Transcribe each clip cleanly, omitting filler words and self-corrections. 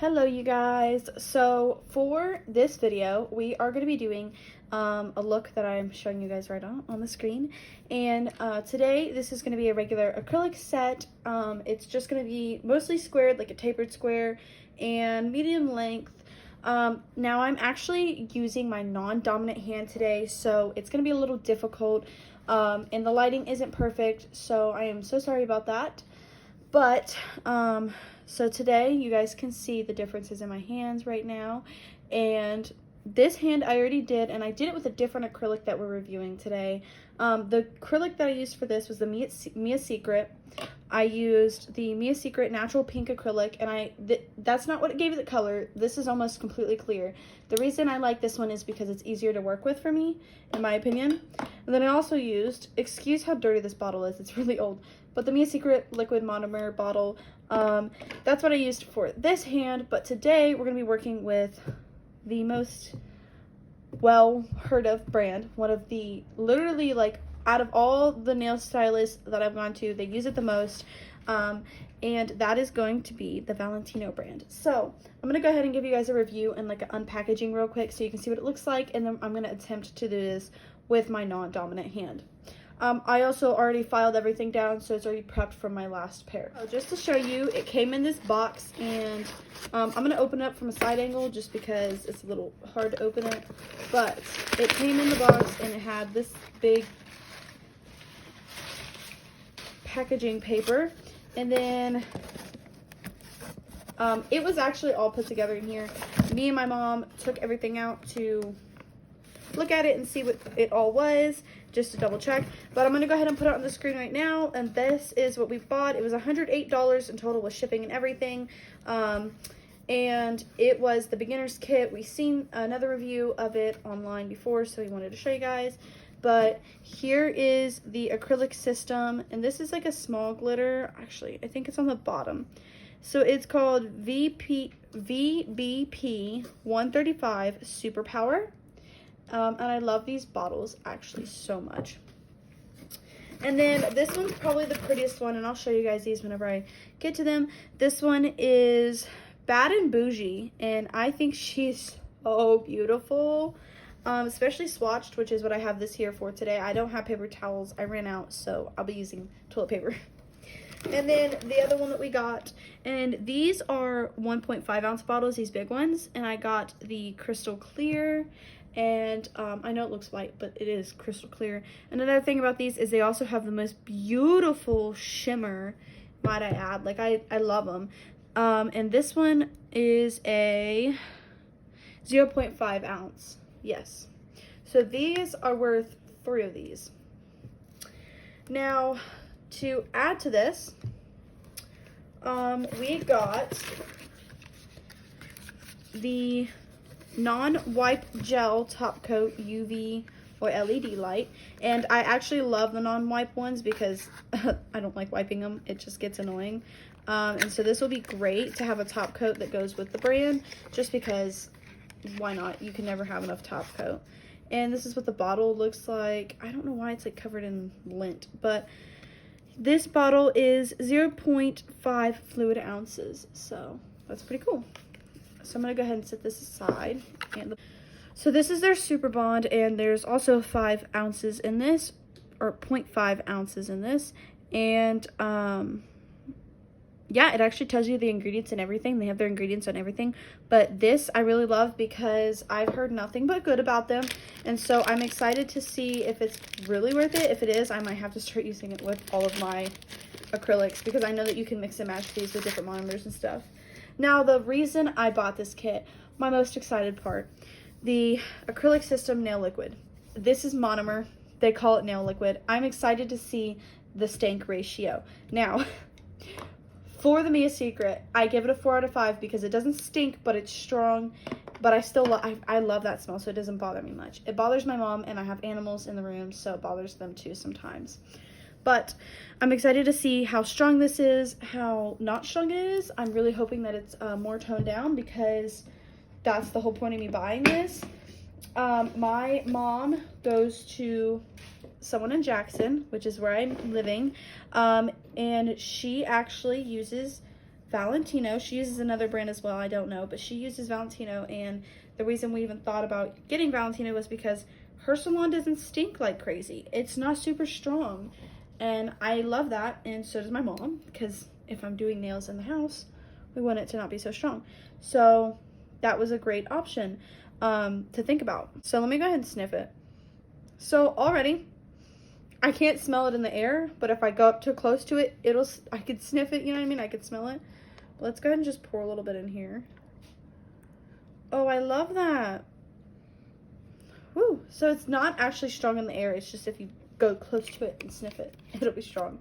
Hello you guys. So for this video we are going to be doing a look that I'm showing you guys right on the screen, and today this is going to be a regular acrylic set. It's just going to be mostly squared, like a tapered square, and medium length. Now I'm actually using my non-dominant hand today, so it's going to be a little difficult, and the lighting isn't perfect, so I am so sorry about that. But so today you guys can see the differences in my hands right now, and this hand I already did, and I did it with a different acrylic that we're reviewing today. The acrylic that I used for this was the Mia Secret. I used the Mia Secret natural pink acrylic, and that's not what gave it the color. This is almost completely clear. The reason I like this one is because it's easier to work with for me, in my opinion. And then I also used, excuse how dirty this bottle is, it's really old, but the Mia Secret liquid monomer bottle. That's what I used for this hand, but today we're going to be working with the most well heard of brand, one of the, literally, like, out of all the nail stylists that I've gone to, they use it the most, and that is going to be the Valentino brand. So I'm going to go ahead and give you guys a review and like an unpackaging real quick so you can see what it looks like, and then I'm going to attempt to do this with my non-dominant hand. I also already filed everything down, so it's already prepped from my last pair. Just to show you, it came in this box, and I'm going to open it up from a side angle just because it's a little hard to open it. But it came in the box, and it had this big packaging paper, and then it was actually all put together in here. Me and my mom took everything out to look at it and see what it all was, just to double check. But I'm going to go ahead and put it on the screen right now, and this is what we bought. It was $108 in total with shipping and everything, and it was the beginner's kit. We've seen another review of it online before, so we wanted to show you guys. But here is the acrylic system, and this is like a small glitter. Actually, I think it's on the bottom. So it's called VBP 135 Superpower. And I love these bottles actually so much. And then this one's probably the prettiest one, and I'll show you guys these whenever I get to them. This one is Bad and Bougie, and I think she's so beautiful, especially swatched, which is what I have this here for today. I don't have paper towels. I ran out, so I'll be using toilet paper. And then the other one that we got, and these are 1.5 ounce bottles, these big ones, and I got the crystal clear. And I know it looks white, but it is crystal clear. And another thing about these is they also have the most beautiful shimmer, might I add. Like, I love them. And this one is a 0.5 ounce. Yes. So these are worth 3 of these. Now, to add to this, we got the non-wipe gel top coat UV or LED light, and I actually love the non-wipe ones because I don't like wiping them. It just gets annoying, and so this will be great to have a top coat that goes with the brand, just because why not? You can never have enough top coat. And this is what the bottle looks like. I don't know why it's like covered in lint, but this bottle is 0.5 fluid ounces, so that's pretty cool. So I'm going to go ahead and set this aside. And so this is their Super Bond, and there's also 5 ounces in this, or 0.5 ounces in this. And yeah, it actually tells you the ingredients and everything. They have their ingredients on everything. But this I really love because I've heard nothing but good about them. And so I'm excited to see if it's really worth it. If it is, I might have to start using it with all of my acrylics, because I know that you can mix and match these with different monomers and stuff. Now, the reason I bought this kit, my most excited part, the acrylic system nail liquid. This is monomer. They call it nail liquid. I'm excited to see the stank ratio. Now, for the Mia Secret, I give it a 4 out of 5 because it doesn't stink, but it's strong. But I still I love that smell, so it doesn't bother me much. It bothers my mom, and I have animals in the room, so it bothers them too sometimes. But I'm excited to see how strong this is, how not strong it is. I'm really hoping that it's more toned down, because that's the whole point of me buying this. My mom goes to someone in Jackson, which is where I'm living, and she actually uses Valentino. She uses another brand as well, I don't know, but she uses Valentino, and the reason we even thought about getting Valentino was because her salon doesn't stink like crazy. It's not super strong, and I love that, and so does my mom, because if I'm doing nails in the house, we want it to not be so strong. So that was a great option to think about. So let me go ahead and sniff it. So already, I can't smell it in the air, but if I go up too close to it, I could sniff it, you know what I mean? I could smell it. But let's go ahead and just pour a little bit in here. Oh, I love that. Woo. So it's not actually strong in the air. It's just if you go close to it and sniff it, it'll be strong.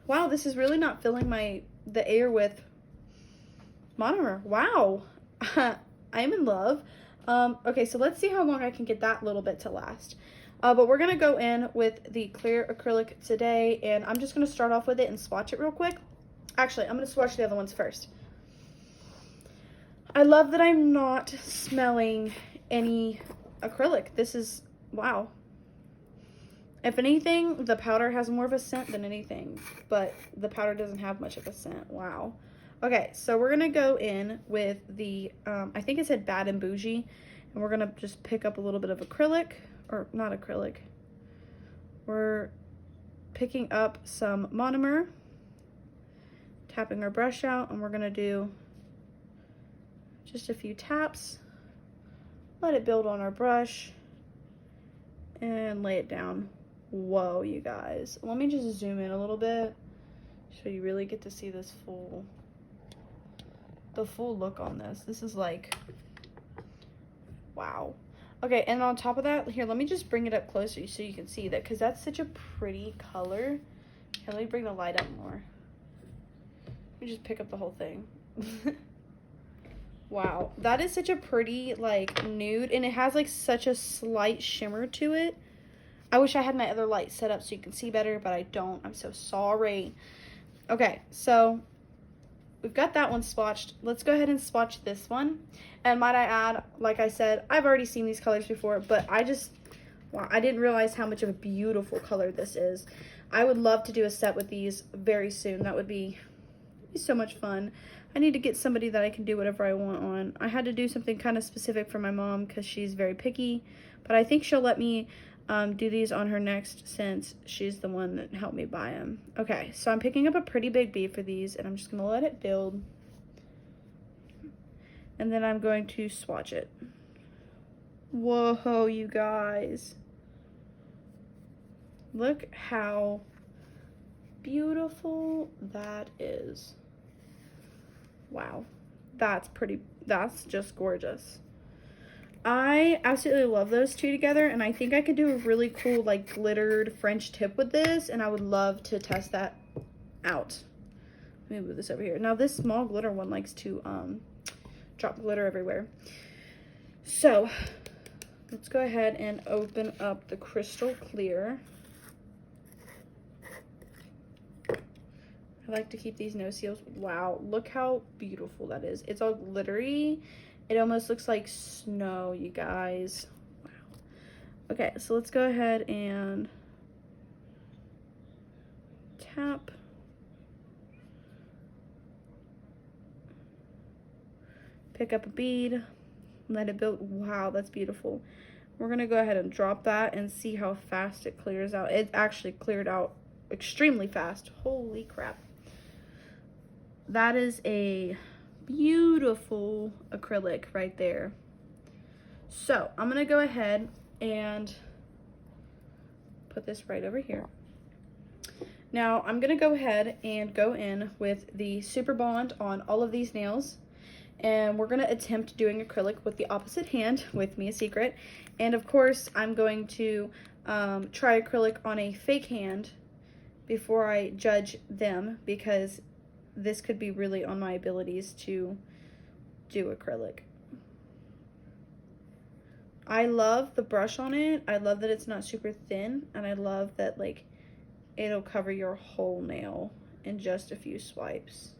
Wow, this is really not filling the air with monomer. Wow. I'm in love. Okay, so let's see how long I can get that little bit to last. But we're going to go in with the clear acrylic today, and I'm just going to start off with it and swatch it real quick. Actually, I'm going to swatch the other ones first. I love that I'm not smelling any acrylic. This is, wow. If anything, the powder has more of a scent than anything, but the powder doesn't have much of a scent. Wow. Okay, so we're going to go in with the, I think it said Bad and Bougie, and we're going to just pick up a little bit of acrylic, or not acrylic. We're picking up some monomer, tapping our brush out, and we're going to do just a few taps, let it build on our brush, and lay it down. Whoa, you guys. Let me just zoom in a little bit so you really get to see this the full look on this. This is like, wow. Okay, and on top of that, here, let me just bring it up closer so you can see that, because that's such a pretty color. Here, let me bring the light up more. Let me just pick up the whole thing. Wow, that is such a pretty, like, nude, and it has, like, such a slight shimmer to it. I wish I had my other light set up so you can see better, but I don't. I'm so sorry. Okay, so we've got that one swatched. Let's go ahead and swatch this one. And might I add, like I said, I've already seen these colors before, but wow, I didn't realize how much of a beautiful color this is. I would love to do a set with these very soon. That would be so much fun. I need to get somebody that I can do whatever I want on. I had to do something kind of specific for my mom because she's very picky, but I think she'll let me do these on her next since she's the one that helped me buy them. Okay, so I'm picking up a pretty big bead for these, and I'm just going to let it build. And then I'm going to swatch it. Whoa, you guys. Look how beautiful that is. Wow, that's just gorgeous. I absolutely love those two together, and I think I could do a really cool, like, glittered French tip with this, and I would love to test that out. Let me move this over here. Now, this small glitter one likes to drop glitter everywhere. So, let's go ahead and open up the crystal clear. I like to keep these nose seals. Wow, look how beautiful that is. It's all glittery. It almost looks like snow, you guys. Wow. Okay, so let's go ahead and tap. Pick up a bead. Let it build. Wow, that's beautiful. We're going to go ahead and drop that and see how fast it clears out. It actually cleared out extremely fast. Holy crap. That is a beautiful acrylic right there. So I'm gonna go ahead and put this right over here. Now I'm gonna go ahead and go in with the Super Bond on all of these nails, and we're gonna attempt doing acrylic with the opposite hand, with me a secret. And of course I'm going to try acrylic on a fake hand before I judge them, because this could be really on my abilities to do acrylic. I love the brush on it. I love that it's not super thin, and I love that, like, it'll cover your whole nail in just a few swipes.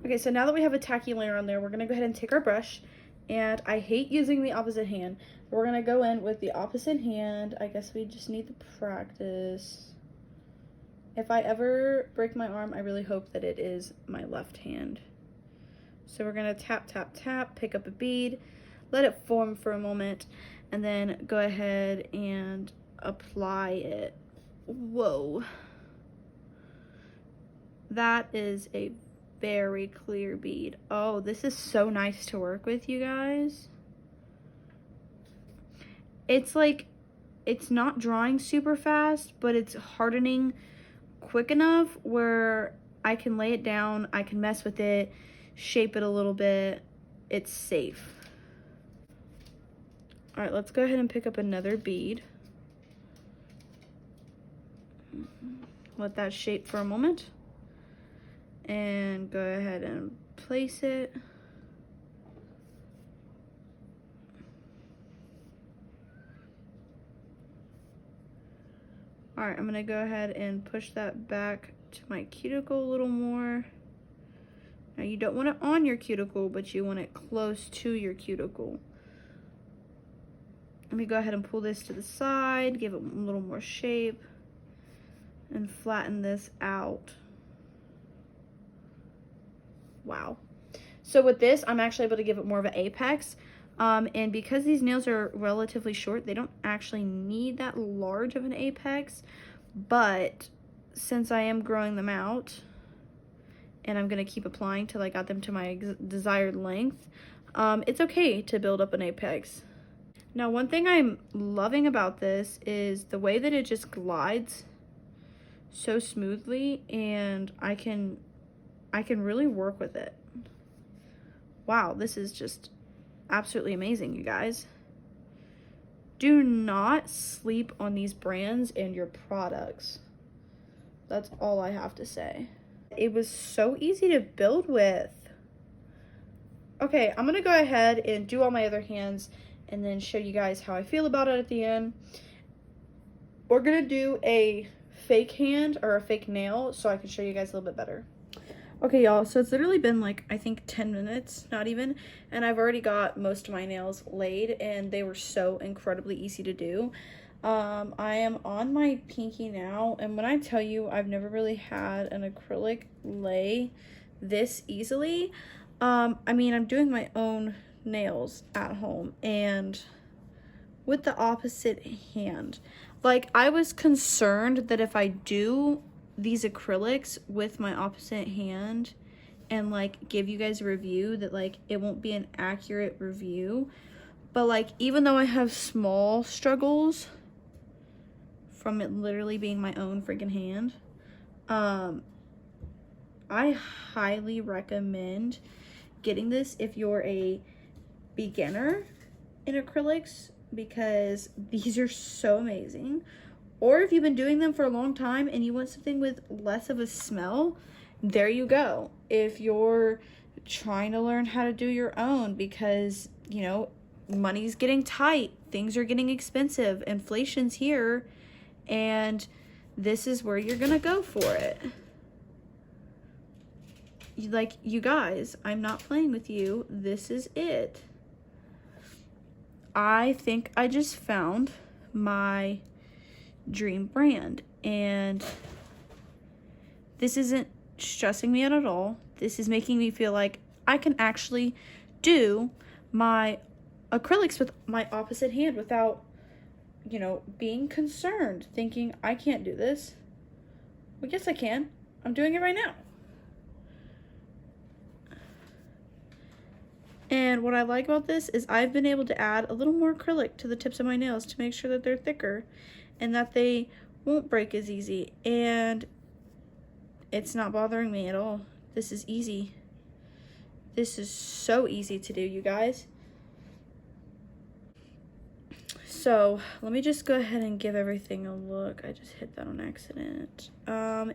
Okay, so now that we have a tacky layer on there, we're gonna go ahead and take our brush, and I hate using the opposite hand. We're gonna go in with the opposite hand. I guess we just need the practice. If I ever break my arm, I really hope that it is my left hand. So we're gonna tap, tap, tap, pick up a bead, let it form for a moment, and then go ahead and apply it. Whoa. That is a very clear bead. Oh, this is so nice to work with, you guys. It's like, it's not drying super fast, but it's hardening quick enough where I can lay it down, I can mess with it, shape it a little bit. It's safe. All right, let's go ahead and pick up another bead. Let that shape for a moment. And go ahead and place it. All right, I'm gonna go ahead and push that back to my cuticle a little more. Now you don't want it on your cuticle, but you want it close to your cuticle. Let me go ahead and pull this to the side, give it a little more shape, and flatten this out. Wow. So with this, I'm actually able to give it more of an apex. And because these nails are relatively short, they don't actually need that large of an apex. But since I am growing them out, and I'm going to keep applying till I got them to my desired length, it's okay to build up an apex. Now, one thing I'm loving about this is the way that it just glides so smoothly, and I can really work with it. Wow, this is just absolutely amazing, you guys. Do not sleep on these brands and your products. That's all I have to say. It was so easy to build with. Okay, I'm gonna go ahead and do all my other hands and then show you guys how I feel about it at the end. We're gonna do a fake hand or a fake nail so I can show you guys a little bit better. Okay, y'all, so it's literally been like, I think 10 minutes, not even, and I've already got most of my nails laid, and they were so incredibly easy to do. I am on my pinky now, and when I tell you I've never really had an acrylic lay this easily, I mean, I'm doing my own nails at home, and with the opposite hand. Like, I was concerned that if I do these acrylics with my opposite hand and like give you guys a review, that like it won't be an accurate review. But like, even though I have small struggles from it literally being my own freaking hand, I highly recommend getting this if you're a beginner in acrylics, because these are so amazing. Or if you've been doing them for a long time and you want something with less of a smell, there you go. If you're trying to learn how to do your own because, you know, money's getting tight, things are getting expensive, inflation's here, and this is where you're gonna go for it. Like, you guys, I'm not playing with you. This is it. I think I just found my dream brand, and this isn't stressing me out at all. This is making me feel like I can actually do my acrylics with my opposite hand without, you know, being concerned, thinking I can't do this. Well, yes I can. I'm doing it right now. And what I like about this is I've been able to add a little more acrylic to the tips of my nails to make sure that they're thicker and that they won't break as easy. And it's not bothering me at all. This is easy. This is so easy to do, you guys. So let me just go ahead and give everything a look. I just hit that on accident.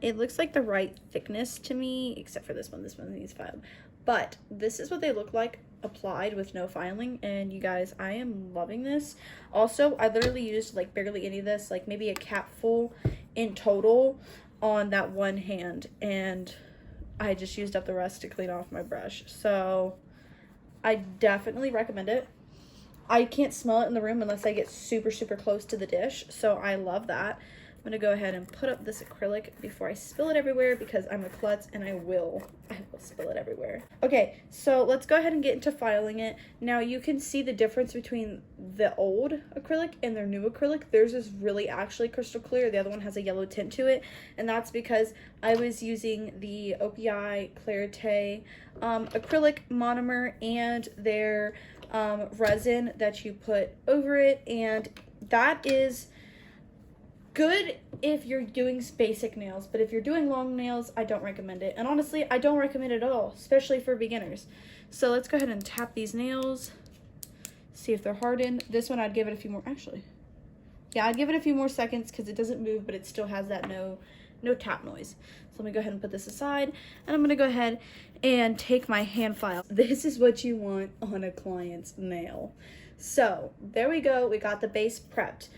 It looks like the right thickness to me, except for this one. This one needs filed. But this is what they look like applied with no filing, and you guys, I am loving this. Also, I literally used like barely any of this, like maybe a cap full in total on that one hand, and I just used up the rest to clean off my brush. So I definitely recommend it. I can't smell it in the room unless I get super close to the dish, so I love that. I'm gonna go ahead and put up this acrylic before I spill it everywhere, because I'm a klutz and I will spill it everywhere. Okay, so let's go ahead and get into filing it. Now you can see the difference between the old acrylic and their new acrylic. Theirs is really actually crystal clear. The other one has a yellow tint to it, and that's because I was using the OPI Clarite acrylic monomer and their resin that you put over it, and that is good if you're doing basic nails, but if you're doing long nails, I don't recommend it. And honestly, I don't recommend it at all, especially for beginners. So let's go ahead and tap these nails, see if they're hardened. This one I'd give it a few more, actually. Yeah, I'd give it a few more seconds because it doesn't move, but it still has that no tap noise. So let me go ahead and put this aside, and I'm gonna go ahead and take my hand file. This is what you want on a client's nail. So there we go, we got the base prepped.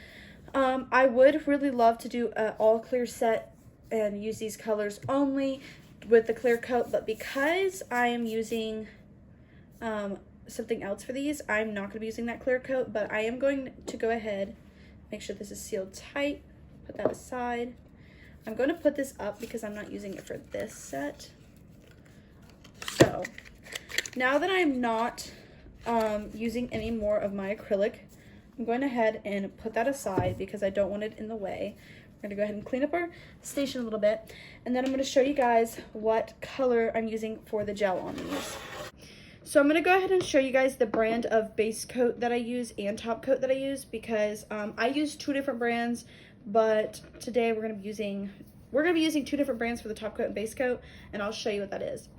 I would really love to do an all clear set and use these colors only with the clear coat, but because I am using something else for these, I'm not going to be using that clear coat, but I am going to go ahead, make sure this is sealed tight, put that aside. I'm going to put this up because I'm not using it for this set. So now that I'm not using any more of my acrylic, I'm going ahead and put that aside because I don't want it in the way. We're gonna go ahead and clean up our station a little bit, and then I'm gonna show you guys what color I'm using for the gel on these. So I'm gonna go ahead and show you guys the brand of base coat that I use and top coat that I use, because I use two different brands, but today we're gonna be using two different brands for the top coat and base coat, and I'll show you what that is.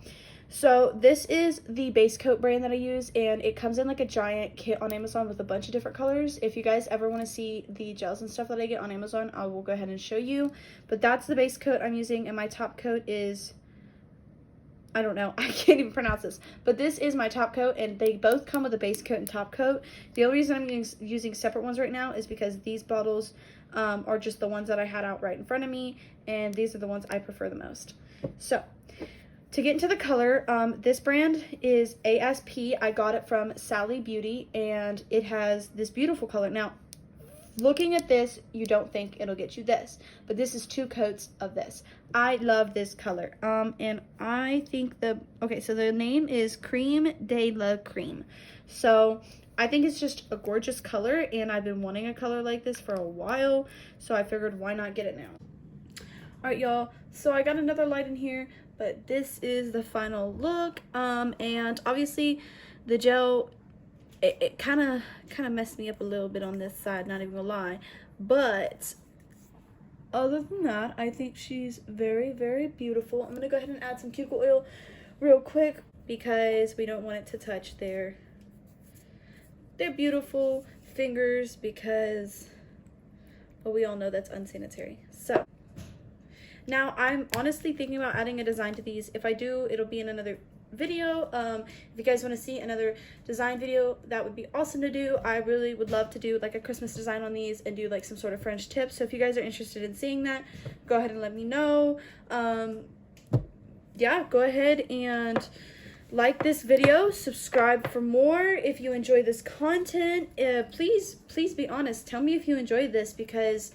So this is the base coat brand that I use, and it comes in like a giant kit on Amazon with a bunch of different colors. If you guys ever want to see the gels and stuff that I get on Amazon, I will go ahead and show you. But that's the base coat I'm using, and my top coat is, I don't know, I can't even pronounce this, but this is my top coat, and they both come with a base coat and top coat. The only reason I'm using separate ones right now is because these bottles are just the ones that I had out right in front of me, and these are the ones I prefer the most. So to get into the color, this brand is ASP. I got it from Sally Beauty, and it has this beautiful color. Now, looking at this, you don't think it'll get you this, but this is 2 coats of this. I love this color. And I think okay, so the name is Creme de la Creme. So I think it's just a gorgeous color, and I've been wanting a color like this for a while, so I figured why not get it now. All right, y'all, so I got another light in here, but this is the final look. And obviously the gel, it kind of messed me up a little bit on this side, not even gonna lie, but other than that, I think she's very, very beautiful. I'm gonna go ahead and add some cuticle oil real quick because we don't want it to touch their beautiful fingers, because, well, we all know that's unsanitary. So now I'm honestly thinking about adding a design to these. If I do, it'll be in another video. If you guys want to see another design video, that would be awesome to do. I really would love to do like a Christmas design on these and do like some sort of French tip. So if you guys are interested in seeing that, go ahead and let me know. Yeah, go ahead and like this video, subscribe for more if you enjoy this content. Please be honest, tell me if you enjoyed this, because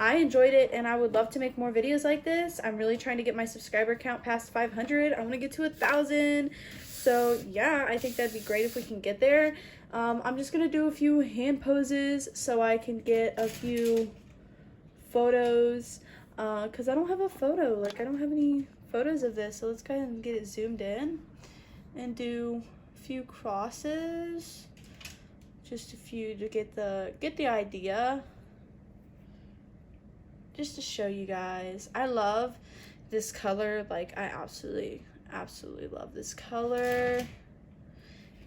I enjoyed it and I would love to make more videos like this. I'm really trying to get my subscriber count past 500. I want to get to 1,000. So yeah, I think that'd be great if we can get there. I'm just gonna do a few hand poses so I can get a few photos, because I don't have a photo, like I don't have any photos of this. So let's go ahead and get it zoomed in and do a few crosses, just a few to get the idea, just to show you guys. I love this color. Like, I absolutely love this color,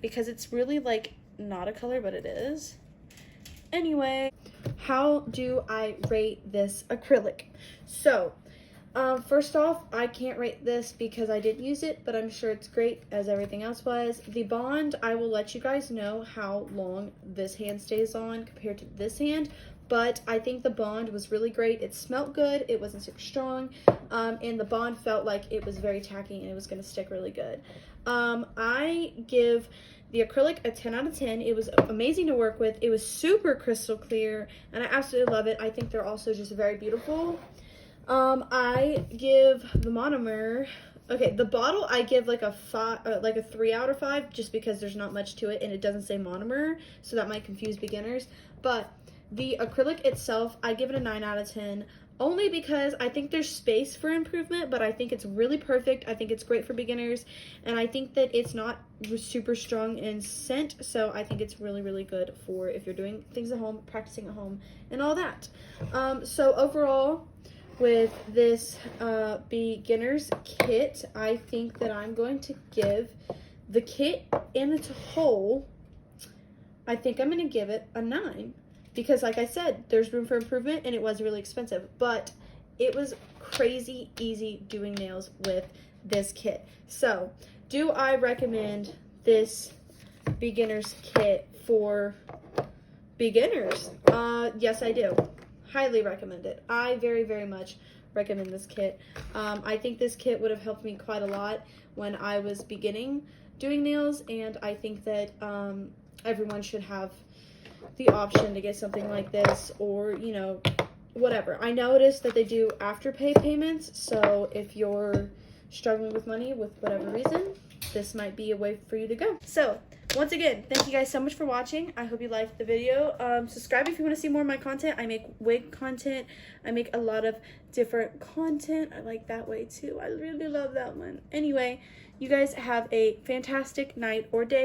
because it's really like not a color, but it is. Anyway, how do I rate this acrylic? So first off, I can't rate this because I didn't use it, but I'm sure it's great as everything else was. The bond, I will let you guys know how long this hand stays on compared to this hand, but I think the bond was really great. It smelled good, it wasn't super strong, and the bond felt like it was very tacky and it was going to stick really good. I give the acrylic a 10 out of 10. It was amazing to work with. It was super crystal clear, and I absolutely love it. I think they're also just very beautiful. I give the monomer, okay, the bottle I give like a 3 out of 5, just because there's not much to it and it doesn't say monomer, so that might confuse beginners. But the acrylic itself, I give it a 9 out of 10. Only because I think there's space for improvement, but I think it's really perfect. I think it's great for beginners, and I think that it's not super strong in scent, so I think it's really, really good for if you're doing things at home, practicing at home, and all that. So overall, with this beginner's kit, I think that I'm going to give the kit in its whole, I think I'm going to give it a 9. Because like I said, there's room for improvement, and it was really expensive, but it was crazy easy doing nails with this kit. So do I recommend this beginner's kit for beginners? Yes, I do. Highly recommend it. I very, very much recommend this kit. I think this kit would have helped me quite a lot when I was beginning doing nails, and I think that everyone should have the option to get something like this, or you know, whatever. I noticed that they do afterpay payments, so if you're struggling with money with whatever reason, this might be a way for you to go. So once again, thank you guys so much for watching. I hope you liked the video. Subscribe if you want to see more of my content. I make wig content. I make a lot of different content. I like that way too. I really love that one. Anyway, you guys have a fantastic night or day.